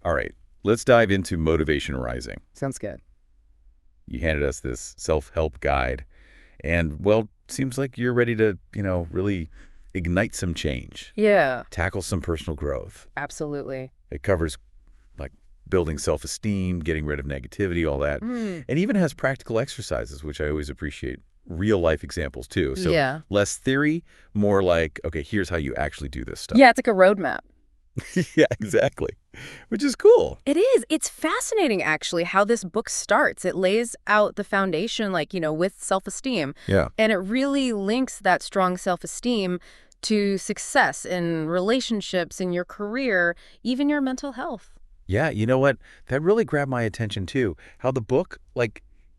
All right, let's dive into Motivation Rising. Sounds good. You handed us this self-help guide, and, well, seems like you're ready to, really ignite some change, Yeah, tackle some personal growth. absolutely. It covers, like, building self-esteem, getting rid of negativity, all that, Mm. and even has practical exercises, which I always appreciate. Real-life examples, too. So Yeah. less theory, more like, okay, here's how you actually do this stuff. Yeah, it's like a roadmap. Yeah, exactly, which is cool. It is. It's fascinating, actually, how this book starts. It lays out the foundation, like, with self-esteem. Yeah. And it really links that strong self-esteem to success in relationships, in your career, even your mental health. Yeah, you know what? That really grabbed my attention too. How the book,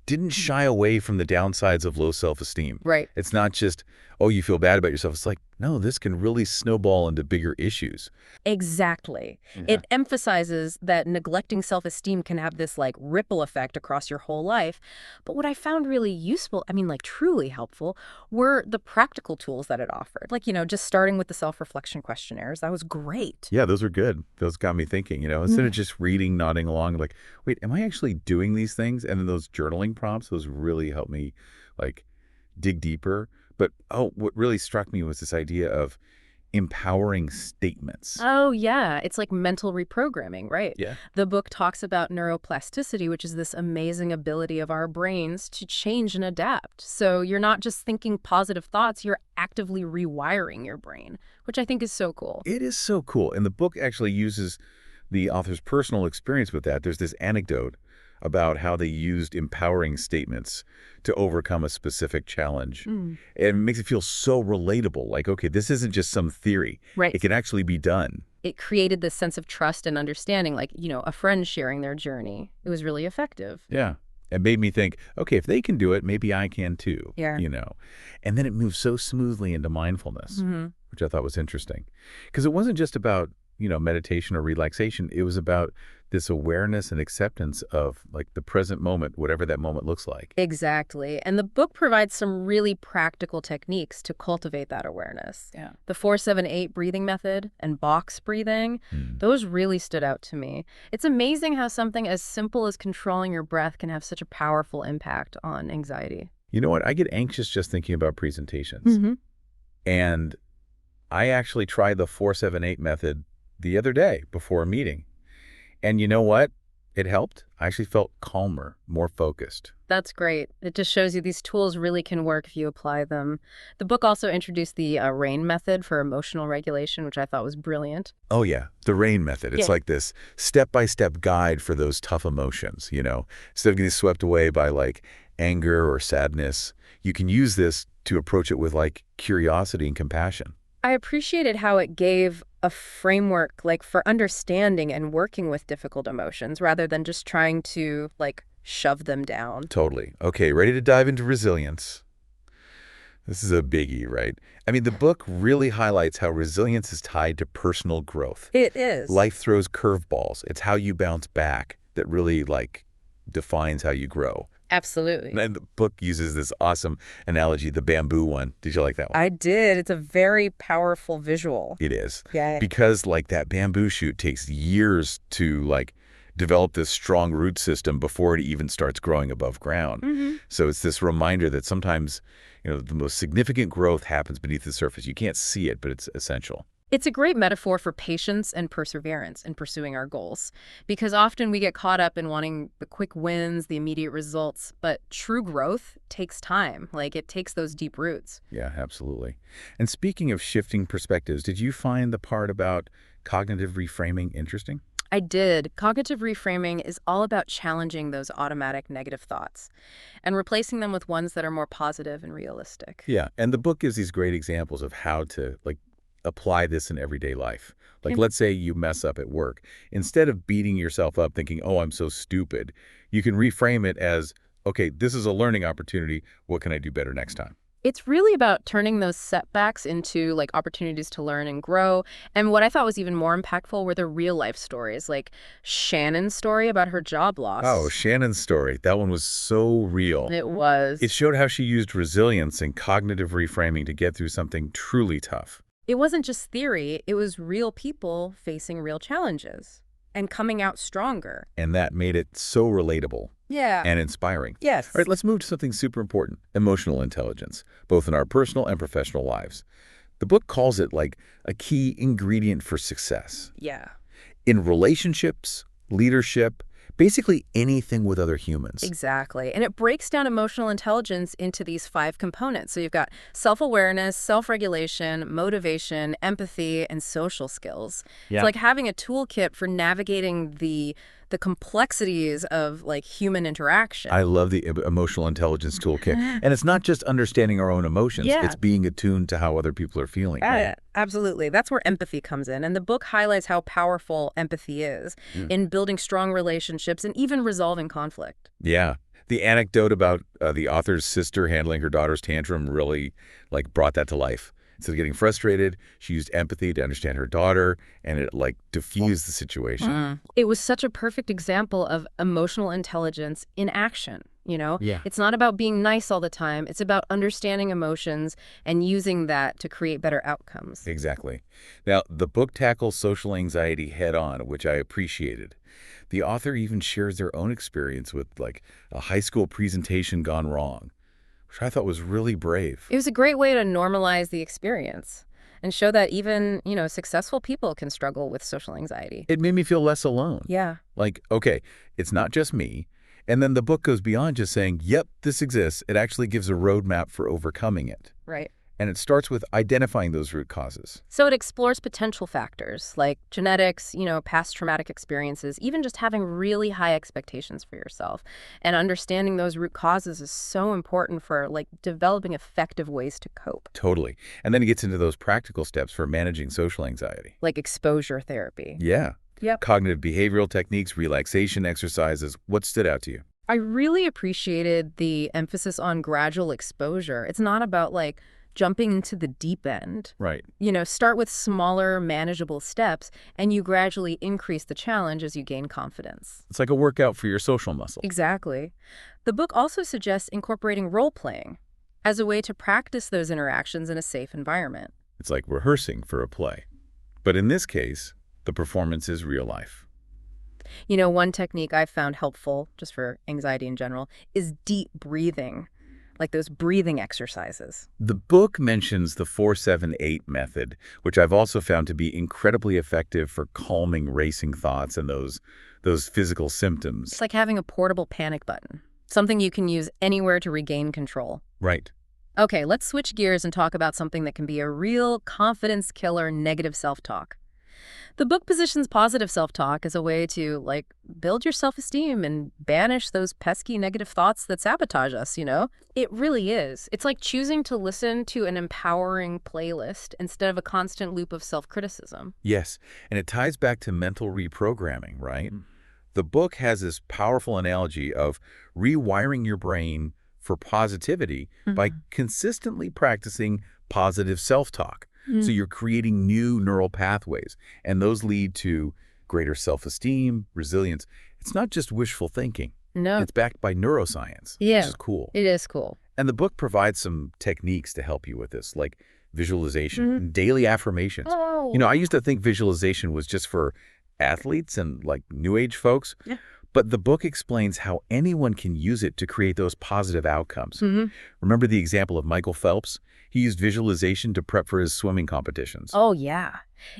didn't shy away from the downsides of low self-esteem. Right. It's not just, oh, you feel bad about yourself. It's like, no, this can really snowball into bigger issues. Exactly. Yeah. It emphasizes that neglecting self-esteem can have this ripple effect across your whole life. But what I found really useful, truly helpful, were the practical tools that it offered. Just starting with the self-reflection questionnaires. That was great. Yeah, those are good. Those got me thinking, instead of just reading, nodding along, like, wait, am I actually doing these things? And then those journaling prompts, those really helped me, dig deeper. But, oh, what really struck me was this idea of empowering statements. Oh, yeah. It's like mental reprogramming, right? Yeah. The book talks about neuroplasticity, which is this amazing ability of our brains to change and adapt. So you're not just thinking positive thoughts, you're actively rewiring your brain, which I think is so cool. It is so cool. And the book actually uses the author's personal experience with that. There's this anecdote about how they used empowering statements to overcome a specific challenge. Mm. It makes it feel so relatable. Like, okay, this isn't just some theory. Right. It can actually be done. It created this sense of trust and understanding, like, a friend sharing their journey. It was really effective. Yeah. It made me think, okay, if they can do it, maybe I can too. Yeah. And then it moved so smoothly into mindfulness, which I thought was interesting. Because it wasn't just about, meditation or relaxation. It was about this awareness and acceptance of the present moment, whatever that moment looks like. Exactly. And the book provides some really practical techniques to cultivate that awareness. Yeah. The 4-7-8 breathing method and box breathing, those really stood out to me. It's amazing how something as simple as controlling your breath can have such a powerful impact on anxiety. You know what? I get anxious just thinking about presentations. And I actually tried the 4-7-8 method the other day before a meeting. And you know what? It helped. I actually felt calmer, more focused. That's great. It just shows you these tools really can work if you apply them. The book also introduced the RAIN method for emotional regulation, which I thought was brilliant. Oh, yeah. The RAIN method. It's like this step-by-step guide for those tough emotions, Instead of getting swept away by anger or sadness, you can use this to approach it with curiosity and compassion. I appreciated how it gave a framework for understanding and working with difficult emotions rather than just trying to shove them down. Totally. Okay, ready to dive into resilience. This is a biggie, right? I mean, the book really highlights how resilience is tied to personal growth. It is. Life throws curveballs. It's how you bounce back that really defines how you grow. Absolutely. And the book uses this awesome analogy, the bamboo one. Did you like that one? I did. It's a very powerful visual. It is. Yeah. Because that bamboo shoot takes years to develop this strong root system before it even starts growing above ground. So it's this reminder that sometimes, the most significant growth happens beneath the surface. You can't see it, but it's essential. It's a great metaphor for patience and perseverance in pursuing our goals, because often we get caught up in wanting the quick wins, the immediate results, but true growth takes time. It takes those deep roots. Yeah, absolutely. And speaking of shifting perspectives, did you find the part about cognitive reframing interesting? I did. Cognitive reframing is all about challenging those automatic negative thoughts and replacing them with ones that are more positive and realistic. Yeah, and the book gives these great examples of how to, apply this in everyday life. Let's say you mess up at work. Instead of beating yourself up thinking, oh, I'm so stupid, you can reframe it as, okay, this is a learning opportunity. What can I do better next time? It's really about turning those setbacks into opportunities to learn and grow. And what I thought was even more impactful were the real life stories, like Shannon's story about her job loss. Oh, Shannon's story. That one was so real. It was. It showed how she used resilience and cognitive reframing to get through something truly tough. It wasn't just theory, it was real people facing real challenges. and coming out stronger. And that made it so relatable Yeah. and inspiring. Yes. All right, let's move to something super important, emotional intelligence, both in our personal and professional lives. The book calls it like a key ingredient for success. Yeah. In relationships, leadership, basically anything with other humans. Exactly. And it breaks down emotional intelligence into these 5 components. So you've got self-awareness, self-regulation, motivation, empathy, and social skills. It's Yeah. like having a toolkit for navigating the complexities of like human interaction. I love the emotional intelligence toolkit. And it's not just understanding our own emotions. Yeah. It's being attuned to how other people are feeling. Right? Absolutely. That's where empathy comes in. And the book highlights how powerful empathy is in building strong relationships and even resolving conflict. Yeah. The anecdote about the author's sister handling her daughter's tantrum really like brought that to life. Instead of getting frustrated, she used empathy to understand her daughter, and it like diffused the situation. It was such a perfect example of emotional intelligence in action, you know? Yeah. It's not about being nice all the time. It's about understanding emotions and using that to create better outcomes. Exactly. Now, the book tackles social anxiety head on, which I appreciated. The author even shares their own experience with like a high school presentation gone wrong, which I thought was really brave. It was a great way to normalize the experience and show that even, successful people can struggle with social anxiety. It made me feel less alone. Yeah. Like, okay, it's not just me. And then the book goes beyond just saying, yep, this exists. It actually gives a roadmap for overcoming it. Right. And it starts with identifying those root causes. So it explores potential factors like genetics, past traumatic experiences, even just having really high expectations for yourself. And understanding those root causes is so important for like developing effective ways to cope. Totally. And then it gets into those practical steps for managing social anxiety. Like exposure therapy. Yeah. Yep. Cognitive behavioral techniques, relaxation exercises. What stood out to you? I really appreciated the emphasis on gradual exposure. It's not about like jumping into the deep end. Right. Start with smaller, manageable steps, and you gradually increase the challenge as you gain confidence. It's like a workout for your social muscle. Exactly. The book also suggests incorporating role-playing as a way to practice those interactions in a safe environment. It's like rehearsing for a play. But in this case, the performance is real life. One technique I've found helpful, just for anxiety in general, is deep breathing. Like those breathing exercises. The book mentions the 4-7-8 method, which I've also found to be incredibly effective for calming racing thoughts and those physical symptoms. It's like having a portable panic button, something you can use anywhere to regain control. Right. Okay, let's switch gears and talk about something that can be a real confidence killer, negative self-talk. The book positions positive self-talk as a way to, like, build your self-esteem and banish those pesky negative thoughts that sabotage us, It really is. It's like choosing to listen to an empowering playlist instead of a constant loop of self-criticism. Yes, and it ties back to mental reprogramming, right? The book has this powerful analogy of rewiring your brain for positivity by consistently practicing positive self-talk. So you're creating new neural pathways, and those lead to greater self-esteem, resilience. It's not just wishful thinking. No. It's backed by neuroscience, Yeah. which is cool. It is cool. And the book provides some techniques to help you with this, like visualization and daily affirmations. Oh. I used to think visualization was just for athletes and like new age folks. Yeah. But the book explains how anyone can use it to create those positive outcomes. Remember the example of Michael Phelps? He used visualization to prep for his swimming competitions. Oh, yeah.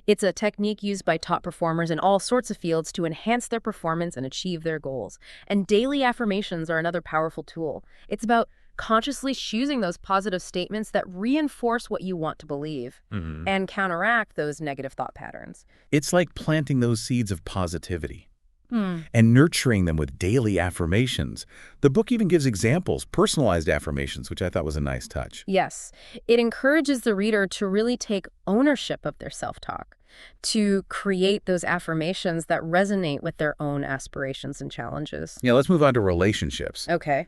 It's a technique used by top performers in all sorts of fields to enhance their performance and achieve their goals. And daily affirmations are another powerful tool. It's about consciously choosing those positive statements that reinforce what you want to believe and counteract those negative thought patterns. It's like planting those seeds of positivity and nurturing them with daily affirmations. The book even gives examples, personalized affirmations, which I thought was a nice touch. Yes, it encourages the reader to really take ownership of their self-talk, to create those affirmations that resonate with their own aspirations and challenges. Yeah, let's move on to relationships. Okay.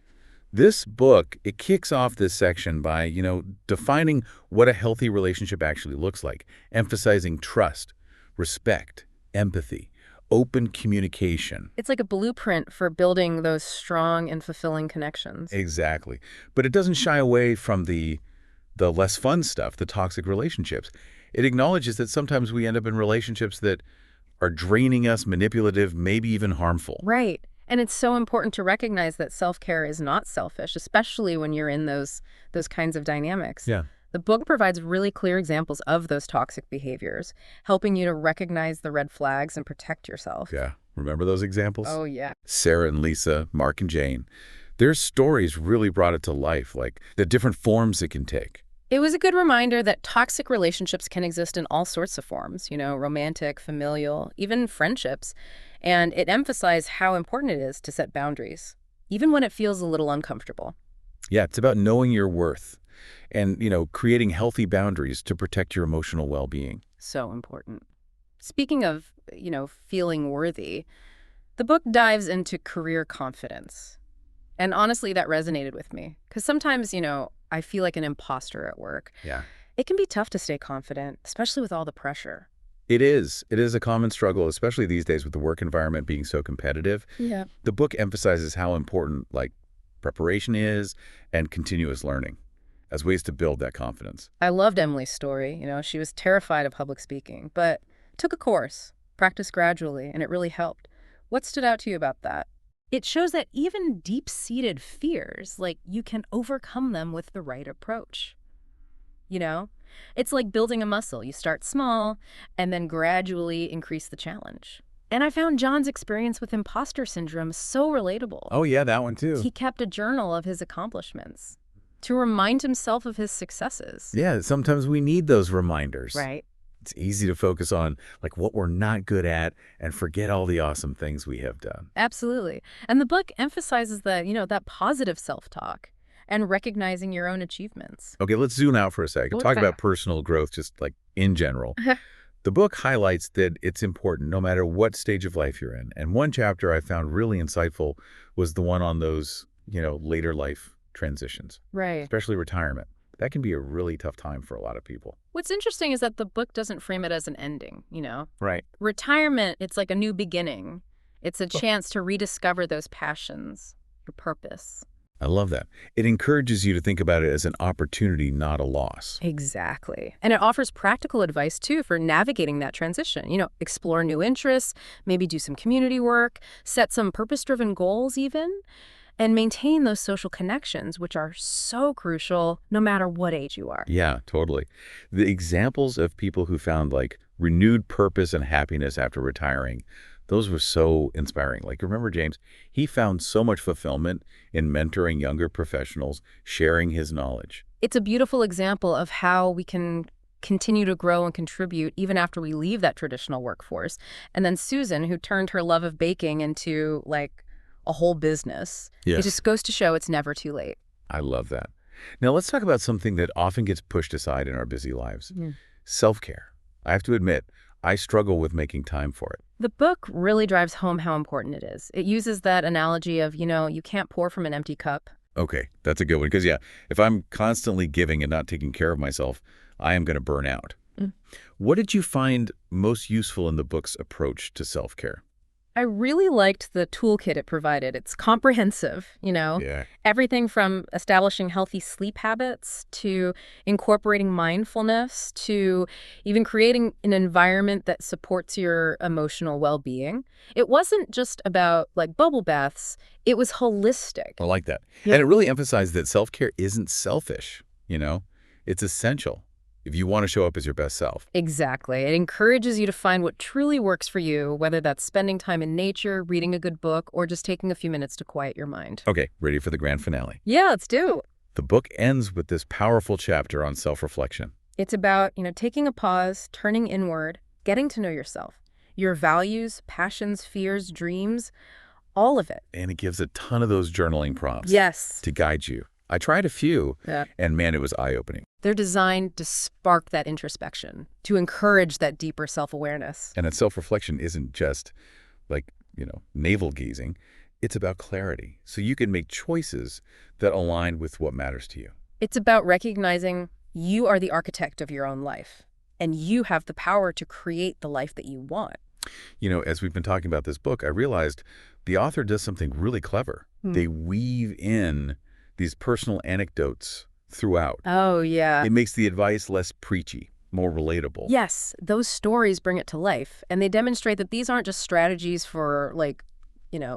This book, it kicks off this section by, defining what a healthy relationship actually looks like, emphasizing trust, respect, empathy, open communication. It's like a blueprint for building those strong and fulfilling connections. Exactly. But it doesn't shy away from the less fun stuff, the toxic relationships. It acknowledges that sometimes we end up in relationships that are draining us, manipulative, maybe even harmful. Right. And it's so important to recognize that self-care is not selfish, especially when you're in those kinds of dynamics. Yeah. The book provides really clear examples of those toxic behaviors, helping you to recognize the red flags and protect yourself. Yeah. Remember those examples? Oh, yeah. Sarah and Lisa, Mark and Jane. Their stories really brought it to life, like the different forms it can take. It was a good reminder that toxic relationships can exist in all sorts of forms, romantic, familial, even friendships. And it emphasized how important it is to set boundaries, even when it feels a little uncomfortable. Yeah, it's about knowing your worth and, creating healthy boundaries to protect your emotional well-being. So important. Speaking of, feeling worthy, the book dives into career confidence. And honestly, that resonated with me. Because sometimes, I feel like an imposter at work. Yeah. It can be tough to stay confident, especially with all the pressure. It is. It is a common struggle, especially these days with the work environment being so competitive. Yeah. The book emphasizes how important, preparation is and continuous learning as ways to build that confidence. I loved Emily's story. She was terrified of public speaking, but took a course, practiced gradually, and it really helped. What stood out to you about that? It shows that even deep-seated fears, you can overcome them with the right approach. It's like building a muscle. You start small and then gradually increase the challenge. And I found John's experience with imposter syndrome so relatable. Oh, yeah, that one too. He kept a journal of his accomplishments to remind himself of his successes. Yeah, sometimes we need those reminders. Right. It's easy to focus on what we're not good at and forget all the awesome things we have done. Absolutely. And the book emphasizes that, that positive self-talk and recognizing your own achievements. Okay, let's zoom out for a second. Talk Okay. about personal growth just in general. The book highlights that it's important no matter what stage of life you're in. And one chapter I found really insightful was the one on those, later life transitions, Right. especially retirement. That can be a really tough time for a lot of people. What's interesting is that the book doesn't frame it as an ending, Right. Retirement, it's like a new beginning. It's a chance to rediscover those passions, your purpose. I love that. It encourages you to think about it as an opportunity, not a loss. Exactly. And it offers practical advice, too, for navigating that transition. Explore new interests, maybe do some community work, set some purpose-driven goals even, and maintain those social connections, which are so crucial no matter what age you are. Yeah, totally. The examples of people who found renewed purpose and happiness after retiring, those were so inspiring. Remember James, he found so much fulfillment in mentoring younger professionals, sharing his knowledge. It's a beautiful example of how we can continue to grow and contribute even after we leave that traditional workforce. And then Susan, who turned her love of baking into a whole business. Yes. It just goes to show it's never too late. I love that. Now let's talk about something that often gets pushed aside in our busy lives. Mm. Self-care. I have to admit, I struggle with making time for it. The book really drives home how important it is. It uses that analogy of, you can't pour from an empty cup. Okay, that's a good one. Because, if I'm constantly giving and not taking care of myself, I am going to burn out. Mm. What did you find most useful in the book's approach to self-care? I really liked the toolkit it provided. It's comprehensive, Yeah. everything from establishing healthy sleep habits to incorporating mindfulness to even creating an environment that supports your emotional well-being. It wasn't just about bubble baths. It was holistic. I like that. Yeah. And it really emphasized that self-care isn't selfish, It's essential if you want to show up as your best self. Exactly. It encourages you to find what truly works for you, whether that's spending time in nature, reading a good book, or just taking a few minutes to quiet your mind. Okay, ready for the grand finale. Yeah, let's do. The book ends with this powerful chapter on self-reflection. It's about, taking a pause, turning inward, getting to know yourself, your values, passions, fears, dreams, all of it. And it gives a ton of those journaling prompts Yes. to guide you. I tried a few, Yeah. and man, it was eye-opening. They're designed to spark that introspection, to encourage that deeper self-awareness. And that self-reflection isn't just navel-gazing. It's about clarity. So you can make choices that align with what matters to you. It's about recognizing you are the architect of your own life, and you have the power to create the life that you want. As we've been talking about this book, I realized the author does something really clever. They weave in these personal anecdotes throughout. Oh, yeah. It makes the advice less preachy. more relatable. Yes, those stories bring it to life, and they demonstrate that these aren't just strategies for, like,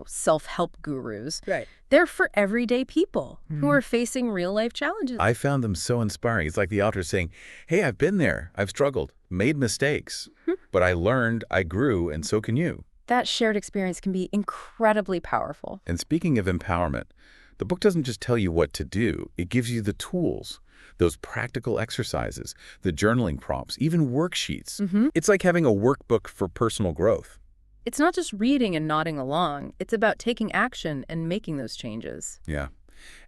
self-help gurus. Right. They're for everyday people who are facing real-life challenges. I found them so inspiring. It's like the author saying, hey, I've been there. I've struggled, made mistakes, but I learned, I grew, and so can you. That shared experience can be incredibly powerful. And speaking of empowerment, the book doesn't just tell you what to do. It gives you the tools, those practical exercises, the journaling prompts, even worksheets. It's like having a workbook for personal growth. It's not just reading and nodding along. It's about taking action and making those changes. Yeah.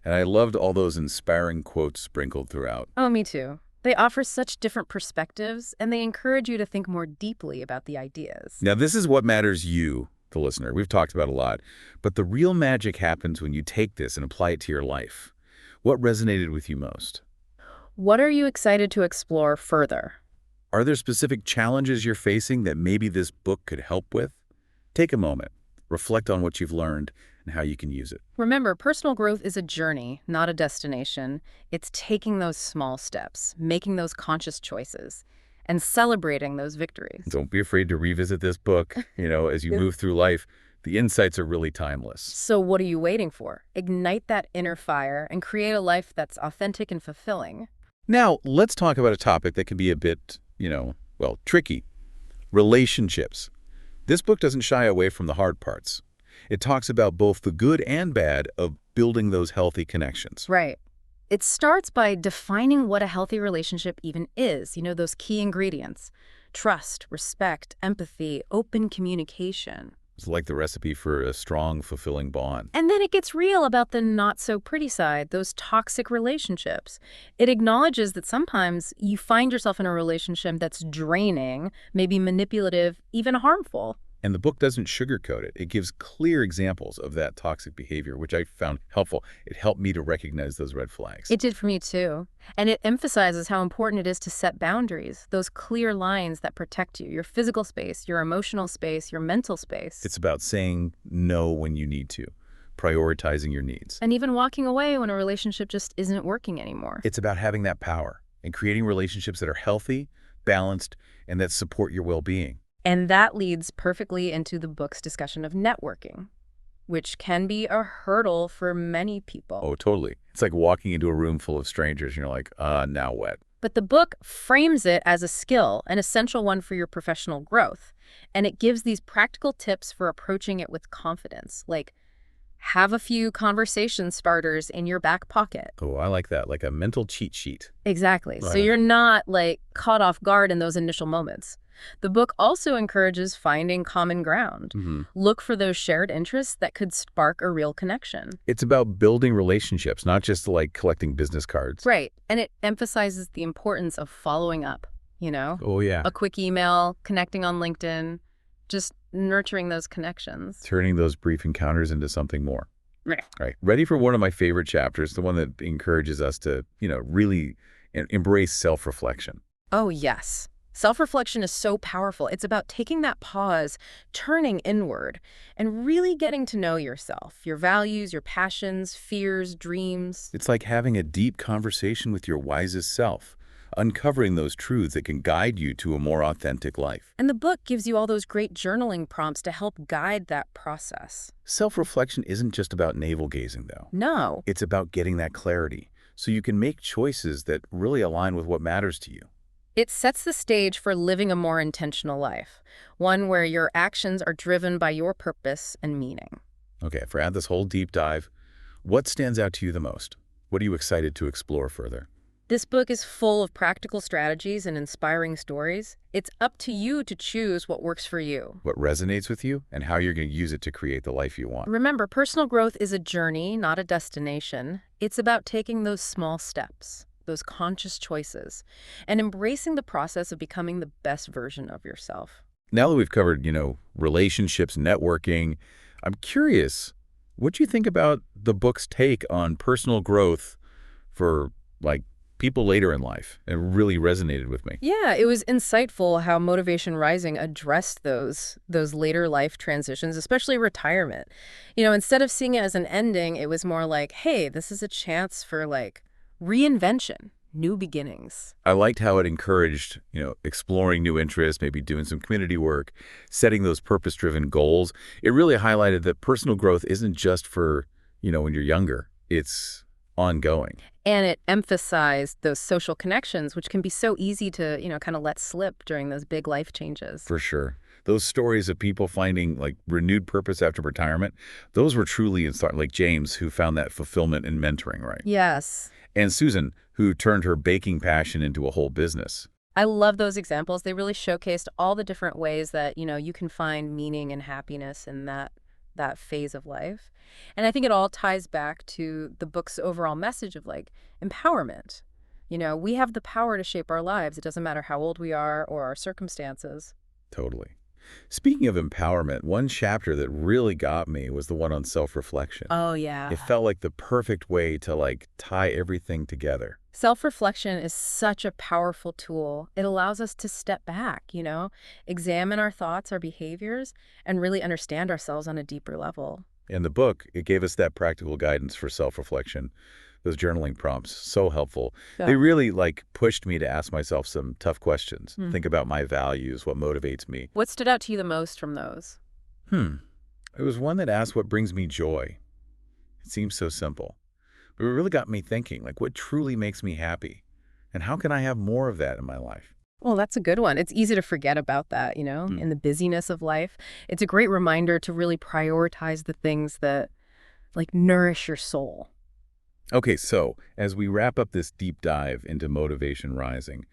And I loved all those inspiring quotes sprinkled throughout. Oh, me too. They offer such different perspectives, and they encourage you to think more deeply about the ideas. Now, this is what matters you, the listener. We've talked about a lot. But the real magic happens when you take this and apply it to your life. What resonated with you most? What are you excited to explore further? Are there specific challenges you're facing that maybe this book could help with? Take a moment, reflect on what you've learned and how you can use it. Remember, personal growth is a journey, not a destination. It's taking those small steps, making those conscious choices, and celebrating those victories. Don't be afraid to revisit this book, as you move through life. The insights are really timeless. So what are you waiting for? Ignite that inner fire and create a life that's authentic and fulfilling. Now, let's talk about a topic that can be a bit, tricky. Relationships. This book doesn't shy away from the hard parts. It talks about both the good and bad of building those healthy connections. Right. It starts by defining what a healthy relationship even is, those key ingredients: trust, respect, empathy, open communication. It's like the recipe for a strong, fulfilling bond. And then it gets real about the not-so-pretty side, those toxic relationships. It acknowledges that sometimes you find yourself in a relationship that's draining, maybe manipulative, even harmful. And the book doesn't sugarcoat it. It gives clear examples of that toxic behavior, which I found helpful. It helped me to recognize those red flags. It did for me too. And it emphasizes how important it is to set boundaries, those clear lines that protect you, your physical space, your emotional space, your mental space. It's about saying no when you need to, prioritizing your needs. And even walking away when a relationship just isn't working anymore. It's about having that power and creating relationships that are healthy, balanced, and that support your well-being. And that leads perfectly into the book's discussion of networking, which can be a hurdle for many people. Oh, totally. It's like walking into a room full of strangers and you're like, now what? But the book frames it as a skill, an essential one for your professional growth. And it gives these practical tips for approaching it with confidence, like have a few conversation starters in your back pocket. Oh, I like that, like a mental cheat sheet. Exactly. Right. So you're not caught off guard in those initial moments. The book also encourages finding common ground. Look for those shared interests that could spark a real connection. It's about building relationships, not just like collecting business cards. Right. And it emphasizes the importance of following up, Oh, yeah. A quick email, connecting on LinkedIn, just nurturing those connections. Turning those brief encounters into something more. Right. Right. Ready for one of my favorite chapters, the one that encourages us to, really embrace self-reflection. Oh, yes. Self-reflection is so powerful. It's about taking that pause, turning inward, and really getting to know yourself, your values, your passions, fears, dreams. It's like having a deep conversation with your wisest self, uncovering those truths that can guide you to a more authentic life. And the book gives you all those great journaling prompts to help guide that process. Self-reflection isn't just about navel-gazing, though. No. It's about getting that clarity so you can make choices that really align with what matters to you. It sets the stage for living a more intentional life, one where your actions are driven by your purpose and meaning. Okay, for this whole deep dive, what stands out to you the most? What are you excited to explore further? This book is full of practical strategies and inspiring stories. It's up to you to choose what works for you. What resonates with you and how you're going to use it to create the life you want. Remember, personal growth is a journey, not a destination. It's about taking those small steps, those conscious choices, and embracing the process of becoming the best version of yourself. Now that we've covered, relationships, networking, I'm curious, what do you think about the book's take on personal growth for, people later in life? It really resonated with me. Yeah, it was insightful how Motivation Rising addressed those later life transitions, especially retirement. Instead of seeing it as an ending, it was more like, hey, this is a chance for reinvention, new beginnings. I liked how it encouraged, exploring new interests, maybe doing some community work, setting those purpose-driven goals. It really highlighted that personal growth isn't just for, when you're younger. It's ongoing. And it emphasized those social connections, which can be so easy to, kind of let slip during those big life changes. For sure. Those stories of people finding like renewed purpose after retirement, those were truly inspiring. Like James, who found that fulfillment in mentoring, right? Yes. And Susan, who turned her baking passion into a whole business. I love those examples. They really showcased all the different ways that, you can find meaning and happiness in that phase of life. And I think it all ties back to the book's overall message of like empowerment. We have the power to shape our lives. It doesn't matter how old we are or our circumstances. Totally. Speaking of empowerment, one chapter that really got me was the one on self-reflection. Oh, It yeah. felt like the perfect way to like tie everything together. Self-reflection is such a powerful tool. It allows us to step back, examine our thoughts, our behaviors, and really understand ourselves on a deeper level. In the book, it gave us that practical guidance for self-reflection. Those journaling prompts, so helpful. They Yeah. really like pushed me to ask myself some tough questions. Hmm. Think about my values, what motivates me. What stood out to you the most from those? Hmm. It was one that asked what brings me joy. It seems so simple, but it really got me thinking, like what truly makes me happy? And how can I have more of that in my life? Well, that's a good one. It's easy to forget about that, Hmm. in the busyness of life. It's a great reminder to really prioritize the things that like nourish your soul. Okay, so as we wrap up this deep dive into Motivation Rising,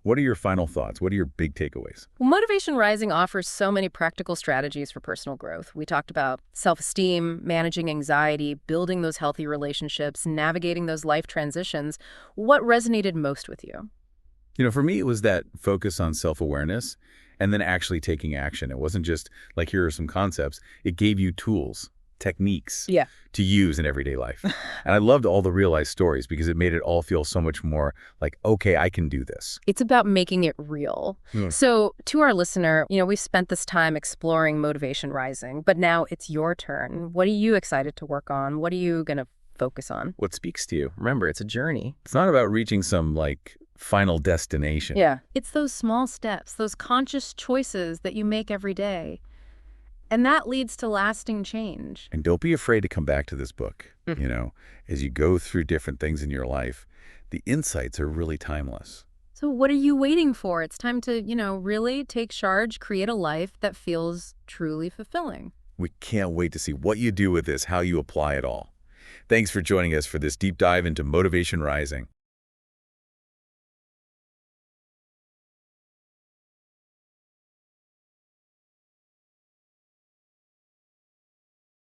what are your final thoughts? What are your big takeaways? Well, Motivation Rising offers so many practical strategies for personal growth. We talked about self-esteem, managing anxiety, building those healthy relationships, navigating those life transitions. What resonated most with you? For me, it was that focus on self-awareness and then actually taking action. It wasn't just like, here are some concepts. It gave you tools, techniques Yeah. to use in everyday life. And I loved all the real-life stories because it made it all feel so much more like, okay, I can do this. It's about making it real. Hmm. So, to our listener, we've spent this time exploring Motivation Rising, but now it's your turn. What are you excited to work on? What are you going to focus on? What speaks to you? Remember, it's a journey. It's not about reaching some like final destination. Yeah. It's those small steps, those conscious choices that you make every day. And that leads to lasting change. And don't be afraid to come back to this book. Mhm. As you go through different things in your life, the insights are really timeless. So what are you waiting for? It's time to, really take charge, create a life that feels truly fulfilling. We can't wait to see what you do with this, how you apply it all. Thanks for joining us for this deep dive into Motivation Rising.